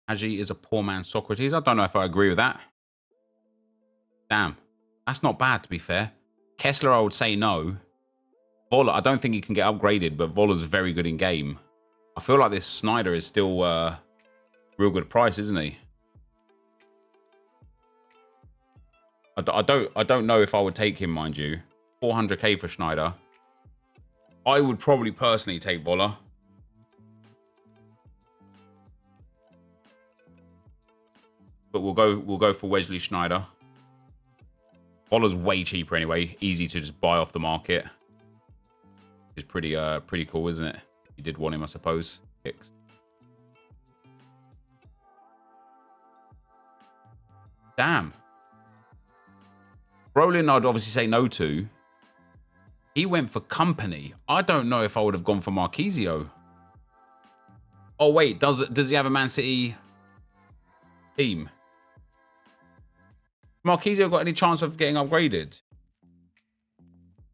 Haji is a poor man's Socrates. I don't know if I agree with that. Damn. That's not bad, to be fair. Kessler, I would say no. Voller, I don't think he can get upgraded, but Voller's very good in game. I feel like this Snyder is still real good price, isn't he? I don't know if I would take him, mind you. 400k for Schneider. I would probably personally take Voller. But we'll go for Wesley Schneider. Voller's way cheaper anyway. Easy to just buy off the market. It's pretty cool, isn't it? You did want him, I suppose. Picks. Damn. Brolin, I'd obviously say no to. He went for company. I don't know if I would have gone for Marquisio. Oh, wait. Does he have a Man City team? Marquisio got any chance of getting upgraded?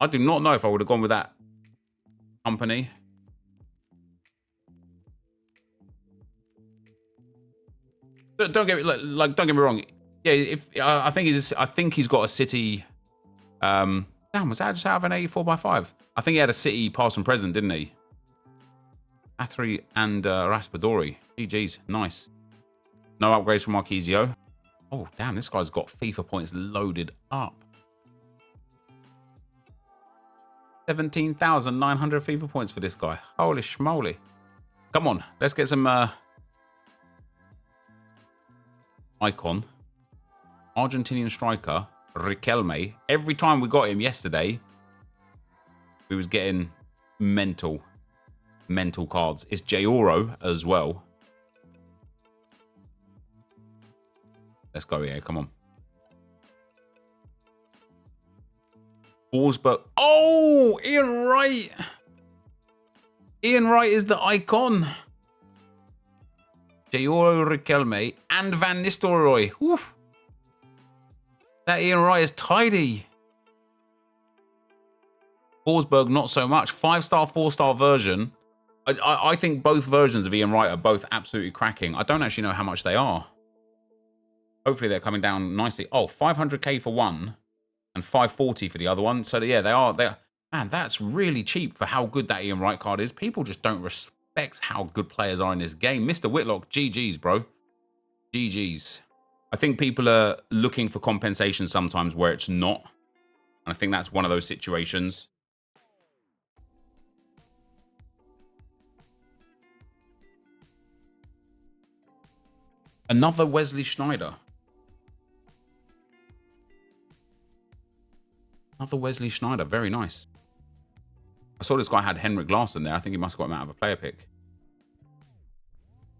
I do not know if I would have gone with that company. Don't get me don't get me wrong. Yeah, I think he's got a City. Damn, was that just out of an 84x5? I think he had a City past and present, didn't he? Athri and Raspadori. GG's, nice. No upgrades from Marquisio. Oh, damn, this guy's got FIFA points loaded up. 17,900 FIFA points for this guy. Holy schmoly. Come on, let's get some icon. Argentinian striker, Riquelme. Every time we got him yesterday, we was getting mental cards. It's J-Oro as well. Let's go here, come on. Forsberg. Oh, Ian Wright. Ian Wright is the icon. J-Oro, Riquelme, and Van Nistelrooy. Whew. That Ian Wright is tidy. Forsberg, not so much. 5-star, 4-star version. I think both versions of Ian Wright are both absolutely cracking. I don't actually know how much they are. Hopefully they're coming down nicely. Oh, 500k for one and 540 for the other one. So yeah, they are. Man, that's really cheap for how good that Ian Wright card is. People just don't respect how good players are in this game. Mr. Whitlock, GG's, bro. GG's. I think people are looking for compensation sometimes where it's not. And I think that's one of those situations. Another Wesley Schneider. Another Wesley Schneider. Very nice. I saw this guy had Henrik Larsson there. I think he must have got him out of a player pick.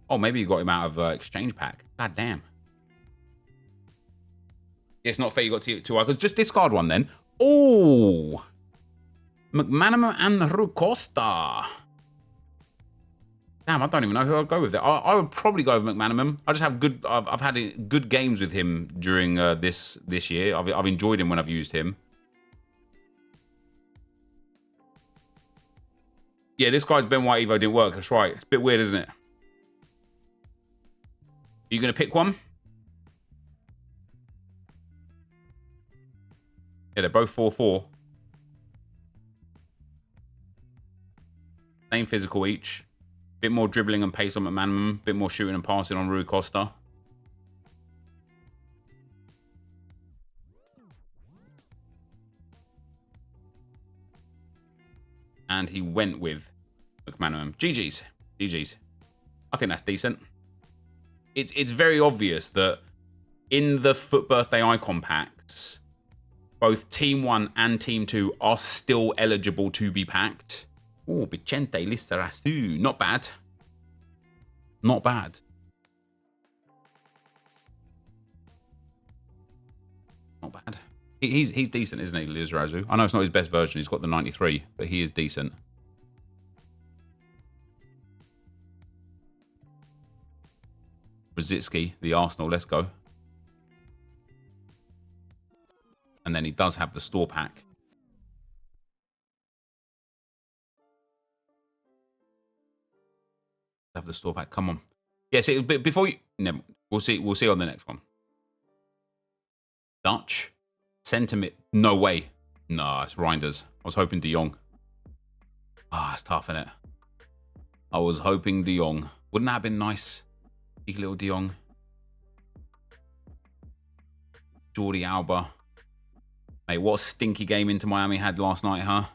Oh, maybe he got him out of exchange pack. God damn. Yeah, it's not fair you got two icons. Just discard one then. Oh! McManaman and Rui Costa. Damn, I don't even know who I'd go with there. I would probably go with McManaman. I just have good. I've had good games with him during this year. I've enjoyed him when I've used him. Yeah, this guy's Ben White Evo didn't work. That's right. It's a bit weird, isn't it? Are you gonna pick one? Yeah, they're both 4-4. Same physical each. Bit more dribbling and pace on McManaman. Bit more shooting and passing on Rui Costa. And he went with McManaman. GG's. GG's. I think that's decent. It's very obvious that in the FUT Birthday Icon packs, both Team 1 and Team 2 are still eligible to be packed. Oh, Vicente Lizarazu. Not bad. Not bad. Not bad. He's decent, isn't he, Lizarazu? I know it's not his best version. He's got the 93, but he is decent. Brzezinski, the Arsenal. Let's go. And then he does have the store pack. Have the store pack. Come on. Yeah, see, before you... No, we'll see on the next one. Dutch. Sentiment. No way. Nah, it's Reinders. I was hoping De Jong. Ah, it's tough, innit? I was hoping De Jong. Wouldn't that have been nice? Cheeky little De Jong. Jordi Alba. Mate, what a stinky game Inter Miami had last night, huh?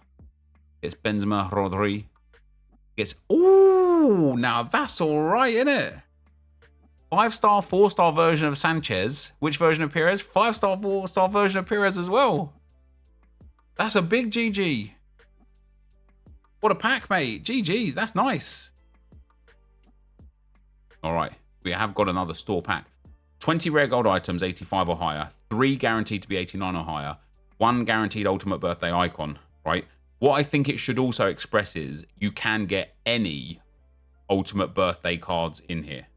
It's Benzema, Rodri. It's... Ooh, now that's all right, innit? 5-star, 4-star version of Sanchez. Which version of Perez? 5-star, 4-star version of Perez as well. That's a big GG. What a pack, mate. GG's. That's nice. All right. We have got another store pack. 20 rare gold items, 85 or higher. 3 guaranteed to be 89 or higher. 1 guaranteed ultimate birthday icon, right? What I think it should also express is you can get any ultimate birthday cards in here.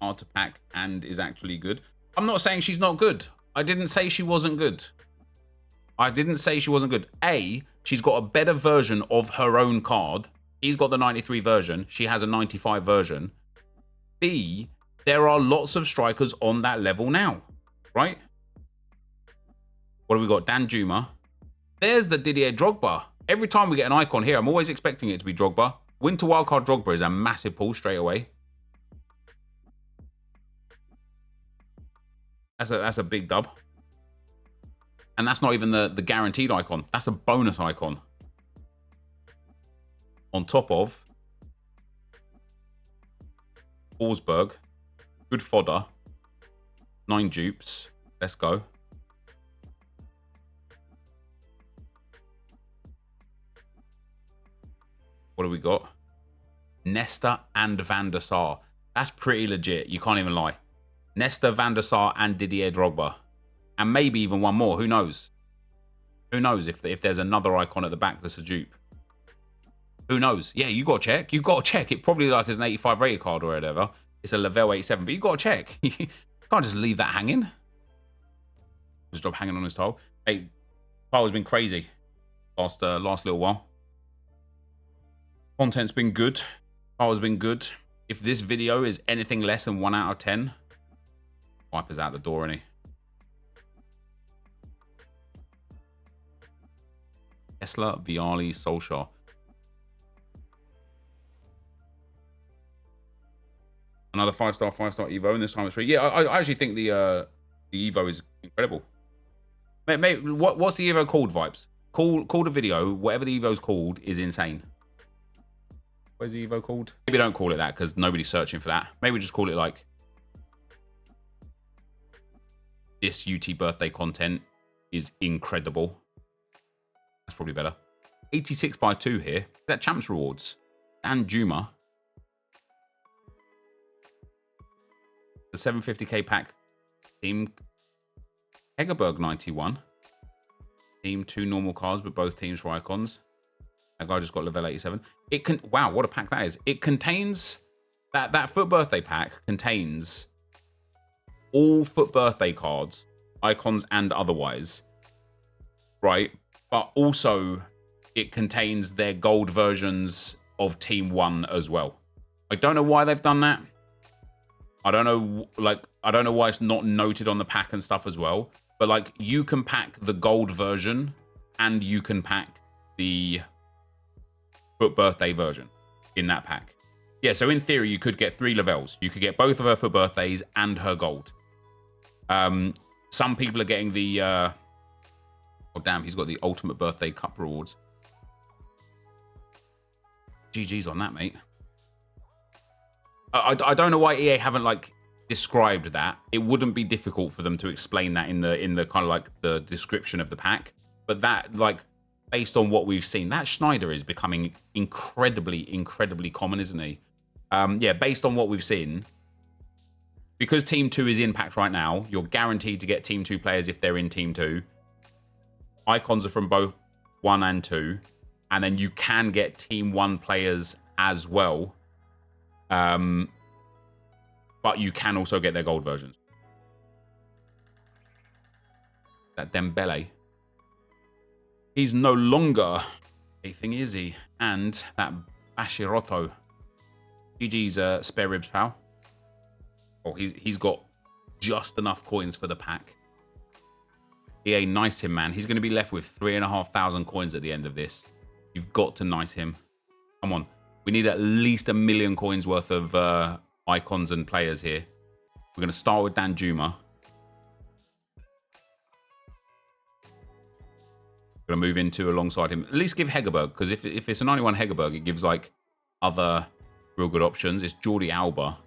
Hard to pack and is actually good. I'm not saying she's not good. I didn't say she wasn't good. I didn't say she wasn't good. A, she's got a better version of her own card. He's got the 93 version. She has a 95 version. B, there are lots of strikers on that level now, right? What do we got? Dan Juma. There's the Didier Drogba. Every time we get an icon here, I'm always expecting it to be Drogba. Winter Wildcard Drogba is a massive pull straight away. That's a big dub. And that's not even the guaranteed icon. That's a bonus icon. On top of Forsberg. Good fodder. 9 dupes. Let's go. What do we got? Nesta and Van der Sar. That's pretty legit. You can't even lie. Nesta, Van der Sar, and Didier Drogba. And maybe even one more. Who knows? Who knows if there's another icon at the back that's a dupe? Who knows? Yeah, you got to check. You got to check. It probably like is an 85 rated card or whatever. It's a level 87, but you got to check. You can't just leave that hanging. Just drop hanging on his tile. Hey, tile's been crazy last little while. Content's been good. Tile's been good. If this video is anything less than 1 out of 10, Viper's out the door, innit? Tesla, Viali, Solskjaer. Another 5-star Evo, and this time it's free. Yeah, I actually think the Evo is incredible. Mate, what's the Evo called, Vibes? Call the video, whatever the Evo's called, is insane. What is the Evo called? Maybe don't call it that because nobody's searching for that. Maybe just call it like this UT birthday content is incredible. That's probably better. 86 by 2 here. Is that Champs Rewards? And Juma. The 750k pack. Team Hegerberg 91. Team 2 normal cards, but both teams for icons. That guy just got level 87. It can... Wow, what a pack that is. It contains... That FUT birthday pack contains all FUT birthday cards, icons and otherwise. Right? But also, it contains their gold versions of Team 1 as well. I don't know why they've done that. I don't know, I don't know why it's not noted on the pack and stuff as well. But, like, you can pack the gold version and you can pack the FUT birthday version in that pack. Yeah, so in theory, you could get 3 levels. You could get both of her FUT birthdays and her gold. Some people are getting the... oh, damn, he's got the ultimate birthday cup rewards. GG's on that, mate. I don't know why EA haven't, like, described that. It wouldn't be difficult for them to explain that in the kind of, like, the description of the pack. But that, like, based on what we've seen, that Schneider is becoming incredibly, incredibly common, isn't he? Yeah, based on what we've seen, because Team 2 is in pack right now, you're guaranteed to get Team 2 players if they're in Team 2. Icons are from both 1 and 2. And then you can get Team 1 players as well. But you can also get their gold versions. That Dembele. He's no longer a thing, is he? And that Bashirotto. GG's spare ribs, pal. Oh, he's got just enough coins for the pack. EA, nice him, man. He's going to be left with 3,500 coins at the end of this. You've got to nice him. Come on. We need at least 1 million coins worth of icons and players here. We're going to start with Danjuma. Going to move into alongside him. At least give Hegerberg, because if it's a 91 Hegerberg, it gives like other real good options. It's Jordi Alba.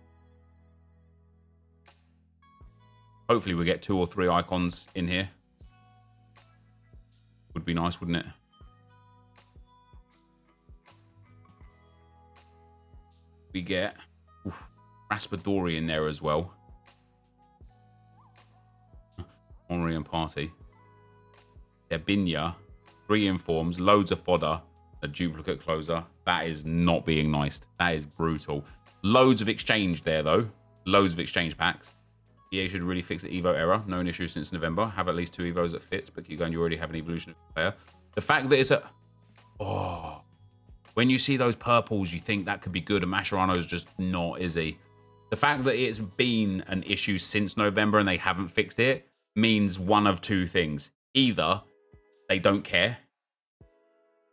Hopefully we get 2 or 3 icons in here. Would be nice, wouldn't it? We get Raspadori in there as well. Henri and Party. Debinya. 3 informs, loads of fodder, a duplicate closer. That is not being nice. That is brutal. Loads of exchange there, though. Loads of exchange packs. EA should really fix the Evo error. Known issue since November. Have at least 2 Evos that fits, but keep going. You already have an evolution player. The fact that it's a... Oh. When you see those purples, you think that could be good, and Mascherano's just not, is he? The fact that it's been an issue since November and they haven't fixed it means one of 2 things. Either they don't care,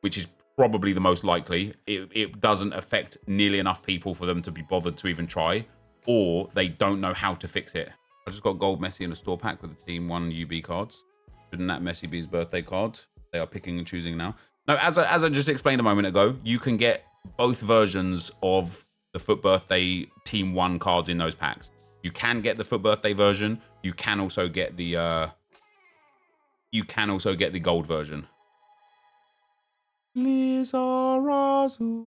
which is probably the most likely. It doesn't affect nearly enough people for them to be bothered to even try, or they don't know how to fix it. I just got gold Messi in a store pack with the Team 1 UB cards. Shouldn't that Messi be his birthday card? They are picking and choosing now. No, as I just explained a moment ago, you can get both versions of the Foot Birthday Team 1 cards in those packs. You can get the Foot Birthday version. You can also get the gold version. Lizarazu.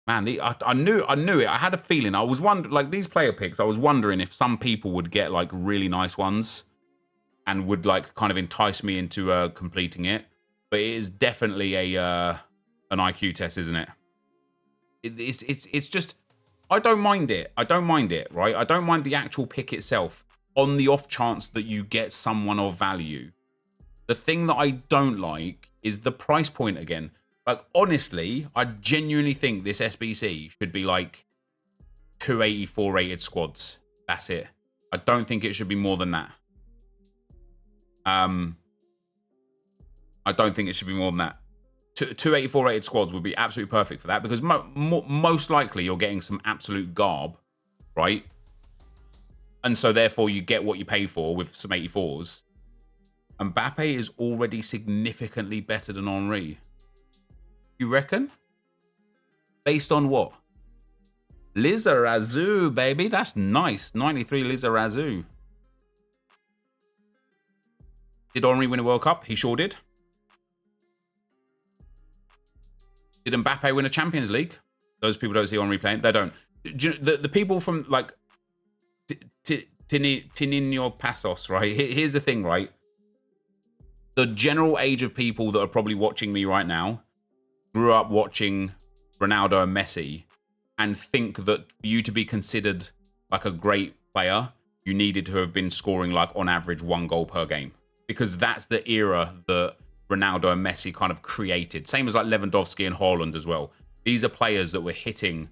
Man, I knew it. I had a feeling. I was wondering, like, these player picks, I was wondering if some people would get like really nice ones and would like kind of entice me into completing it. But it is definitely an IQ test, isn't it? It's just, I don't mind it. I don't mind it, right? I don't mind the actual pick itself on the off chance that you get someone of value. The thing that I don't like is the price point again. Like, honestly, I genuinely think this SBC should be like 284 rated squads. That's it. I don't think it should be more than that. I don't think it should be more than that. 284 rated squads would be absolutely perfect for that, because most likely you're getting some absolute garb, right? And so therefore you get what you pay for with some 84s. Mbappe is already significantly better than Henri. You reckon? Based on what? Lizarazu, baby. That's nice. 93 Lizarazu. Did Henri win a World Cup? He sure did. Did Mbappe win a Champions League? Those people don't see Henri playing. They don't. The people from like Tininho Passos, right? Here's the thing, right? The general age of people that are probably watching me right now grew up watching Ronaldo and Messi and think that for you to be considered like a great player, you needed to have been scoring like on average 1 goal per game, because that's the era that Ronaldo and Messi kind of created. Same as like Lewandowski and Haaland as well. These are players that were hitting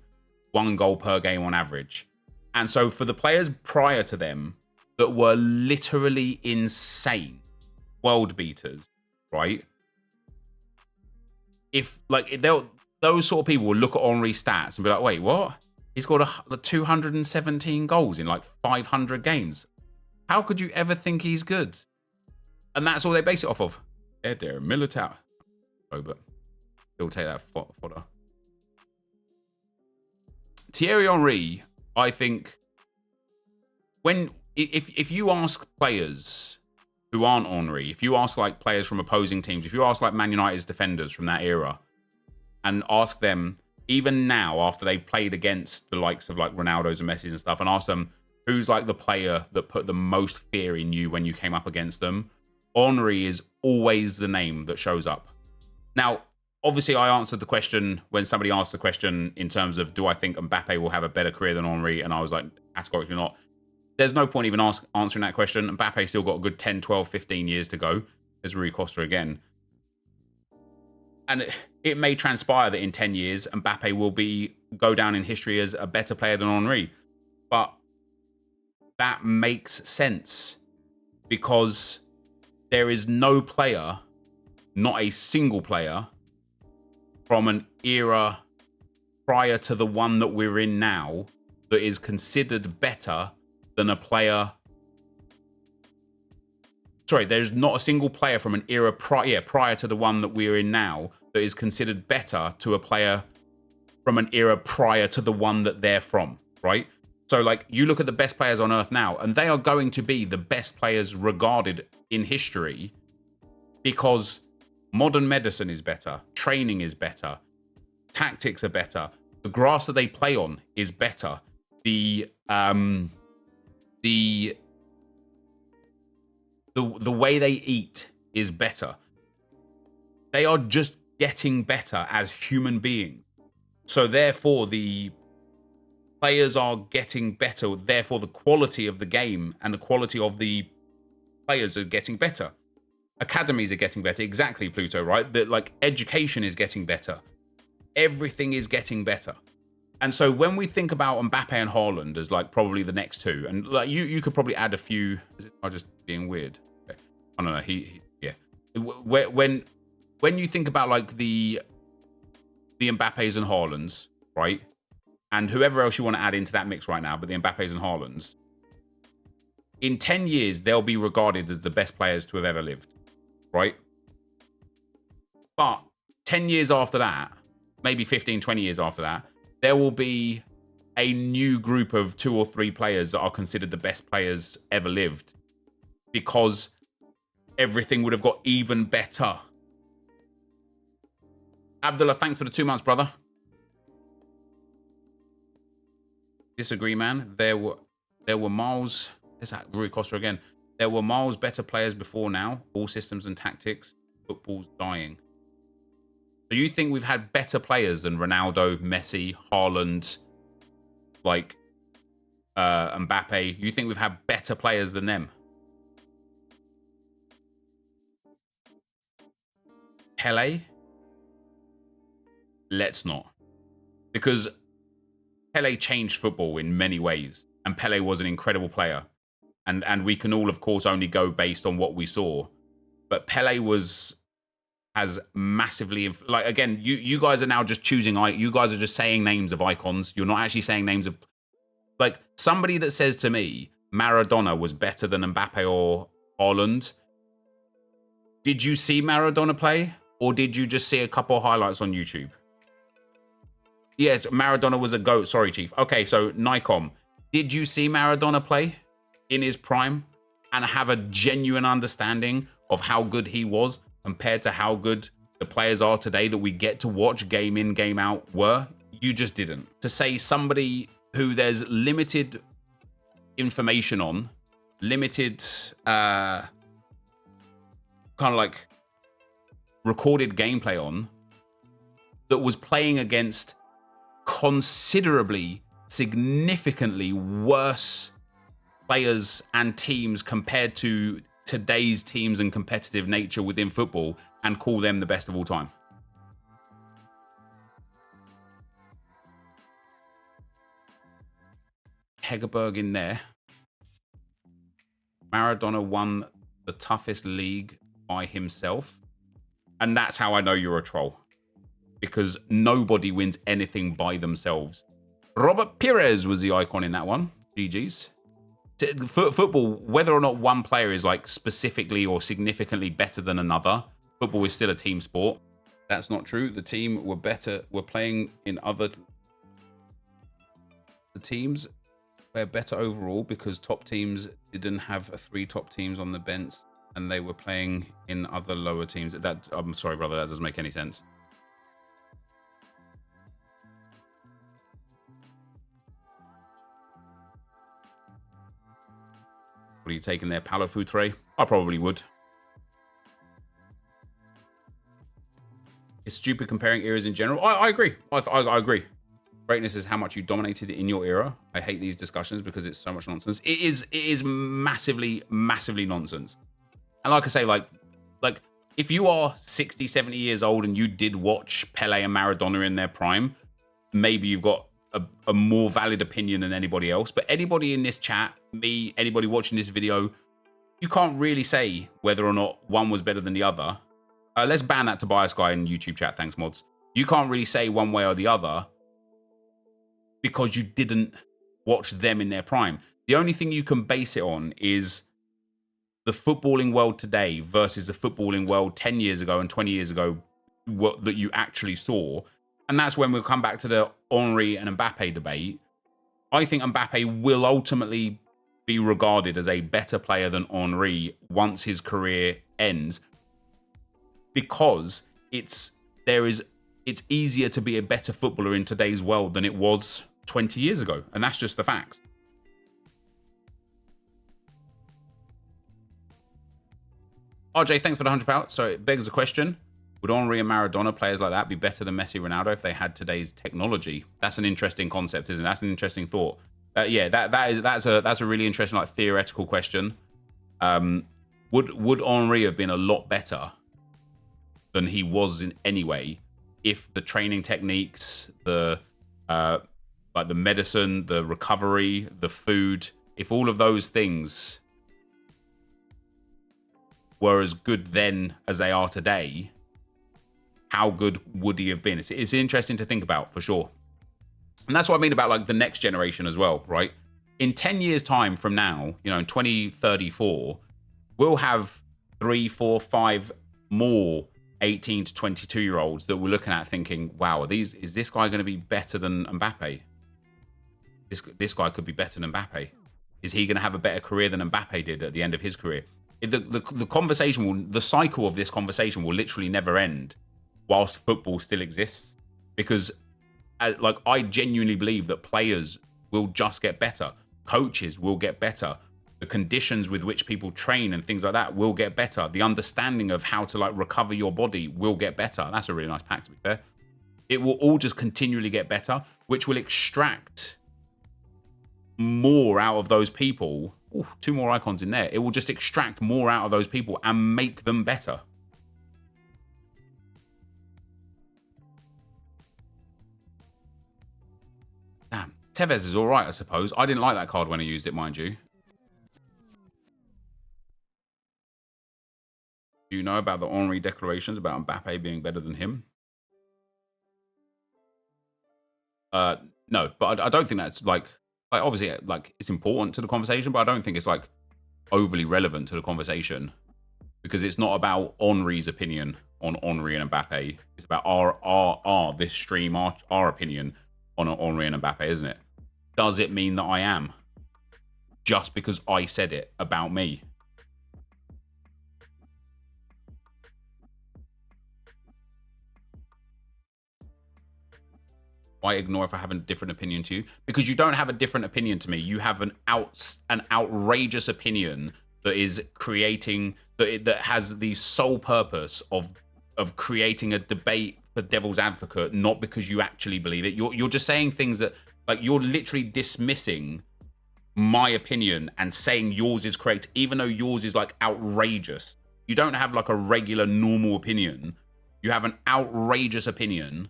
1 goal per game on average. And so for the players prior to them that were literally insane, world beaters, right? If like those sort of people will look at Henri's stats and be like, wait, what? He scored 217 goals in like 500 games. How could you ever think he's good? And that's all they base it off of. Eder Militao. Oh, but he'll take that fodder. Thierry Henry, I think, if you ask players who aren't Henry, if you ask like players from opposing teams, if you ask like Man United's defenders from that era, and ask them, even now after they've played against the likes of like Ronaldo's and Messi's and stuff, and ask them who's like the player that put the most fear in you when you came up against them, Henry is always the name that shows up. Now, obviously, I answered the question when somebody asked the question in terms of, do I think Mbappe will have a better career than Henry? And I was like, categorically not. There's no point even answering that question. Mbappe's still got a good 10, 12, 15 years to go. There's Rui Costa again. And it may transpire that in 10 years, Mbappe will go down in history as a better player than Henry. But that makes sense because there is no player, not a single player, from an era prior to the one that we're in now that is considered better than a player. Sorry, there's not a single player from an era prior to the one that we're in now that is considered better to a player from an era prior to the one that they're from, right? So, like, you look at the best players on Earth now, and they are going to be the best players regarded in history because modern medicine is better, training is better, tactics are better, the grass that they play on is better, the way they eat is better. They are just getting better as human beings. So therefore, the players are getting better. Therefore, the quality of the game and the quality of the players are getting better. Academies are getting better. Exactly, Pluto, right? That, like, education is getting better. Everything is getting better. And so when we think about Mbappe and Haaland as, like, probably the next two, and like you could probably add a few. Is it just being weird? Okay. I don't know. Yeah. When you think about, like, the Mbappes and Haalands, right? And whoever else you want to add into that mix right now, but the Mbappes and Haalands, in 10 years, they'll be regarded as the best players to have ever lived, right? But 10 years after that, maybe 15, 20 years after that, there will be a new group of 2 or 3 players that are considered the best players ever lived because everything would have got even better. Abdullah, thanks for the 2 months, brother. Disagree, man. There were miles. Is that Rui Costa again? There were miles better players before now. All systems and tactics. Football's dying. So you think we've had better players than Ronaldo, Messi, Haaland, like Mbappe? You think we've had better players than them? Pele? Let's not. Because Pele changed football in many ways, and Pele was an incredible player. And we can all, of course, only go based on what we saw. But Pele has massively, like, again, you guys are now just choosing, you guys are just saying names of icons. You're not actually saying names of, like, somebody that says to me, Maradona was better than Mbappe or Haaland. Did you see Maradona play? Or did you just see a couple of highlights on YouTube? Yes, Maradona was a GOAT. Sorry, Chief. Okay, so Nikon, did you see Maradona play in his prime and have a genuine understanding of how good he was compared to how good the players are today that we get to watch game in, game out were? You just didn't. To say somebody who there's limited information on, limited kind of like recorded gameplay on, that was playing against considerably, significantly worse players and teams compared to today's teams and competitive nature within football, and call them the best of all time. Hegerberg in there. Maradona won the toughest league by himself. And that's how I know you're a troll. Because nobody wins anything by themselves. Robert Pires was the icon in that one. GG's. Football, whether or not one player is, like, specifically or significantly better than another, football is still a team sport. That's not true. The team were playing in other... The teams were better overall because top teams didn't have 3 top teams on the bench and they were playing in other lower teams. I'm sorry, brother, that doesn't make any sense. What are you taking there, Paulo Futre? I probably would. It's stupid comparing eras in general. I agree. I agree. Greatness is how much you dominated in your era. I hate these discussions because it's so much nonsense. It is massively, massively nonsense. And like I say, like if you are 60, 70 years old and you did watch Pele and Maradona in their prime, maybe you've got a more valid opinion than anybody else. But anybody in this chat, me, anybody watching this video, you can't really say whether or not one was better than the other. Let's ban that Tobias guy in YouTube chat. Thanks, mods. You can't really say one way or the other because you didn't watch them in their prime. The only thing you can base it on is the footballing world today versus the footballing world 10 years ago and 20 years ago that you actually saw. And that's when we'll come back to the Henry and Mbappe debate. I think Mbappe will ultimately be regarded as a better player than Henry once his career ends, because it's easier to be a better footballer in today's world than it was 20 years ago. And that's just the facts. RJ, thanks for the £100. So it begs the question, would Henry and Maradona, players like that, be better than Messi and Ronaldo if they had today's technology? That's an interesting concept, isn't it? That's an interesting thought. Yeah, that's a really interesting, like, theoretical question. Would Henry have been a lot better than he was in anyway if the training techniques, the like the medicine, the recovery, the food, if all of those things were as good then as they are today, how good would he have been? It's interesting to think about, for sure. And that's what I mean about, like, the next generation as well, right? In 10 years' time from now, you know, in 2034, we'll have 3, 4, 5 more 18 to 22-year-olds that we're looking at thinking, wow, is this guy going to be better than Mbappe? This guy could be better than Mbappe. Is he going to have a better career than Mbappe did at the end of his career? The conversation the cycle of this conversation will literally never end whilst football still exists, because like, I genuinely believe that players will just get better. Coaches will get better. The conditions with which people train and things like that will get better. The understanding of how to, like, recover your body will get better. That's a really nice pack, to be fair. It will all just continually get better, which will extract more out of those people. Ooh, 2 more icons in there. It will just extract more out of those people and make them better. Damn. Tevez is all right, I suppose. I didn't like that card when I used it, mind you. Do you know about the Henry declarations about Mbappe being better than him? No, but I don't think that's, like, obviously, like, it's important to the conversation, but I don't think it's, like, overly relevant to the conversation, because it's not about Henry's opinion on Henry and Mbappe. It's about this stream, our opinion on Henry and Mbappe, isn't it? Does it mean that I am? Just because I said it about me? Why ignore if I have a different opinion to you? Because you don't have a different opinion to me. You have an outrageous opinion that is creating, that has the sole purpose of creating a debate for devil's advocate, not because you actually believe it. You're just saying things that, like, you're literally dismissing my opinion and saying yours is correct, even though yours is, like, outrageous. You don't have, like, a regular normal opinion. You have an outrageous opinion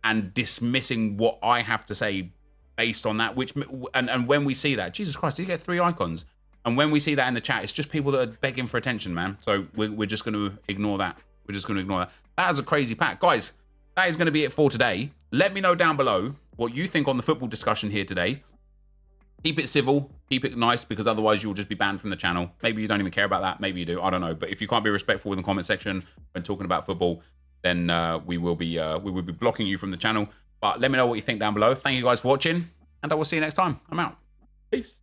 and dismissing what I have to say based on that, and when we see that, Jesus Christ, did you get 3 icons? And when we see that in the chat, it's just people that are begging for attention, man. So we're just going to ignore that. We're just going to ignore that. That is a crazy pack. Guys, that is going to be it for today. Let me know down below what you think on the football discussion here today. Keep it civil, keep it nice, because otherwise you'll just be banned from the channel. Maybe you don't even care about that. Maybe you do. I don't know. But if you can't be respectful in the comment section when talking about football, then we will be blocking you from the channel. But let me know what you think down below. Thank you guys for watching, and I will see you next time. I'm out. Peace.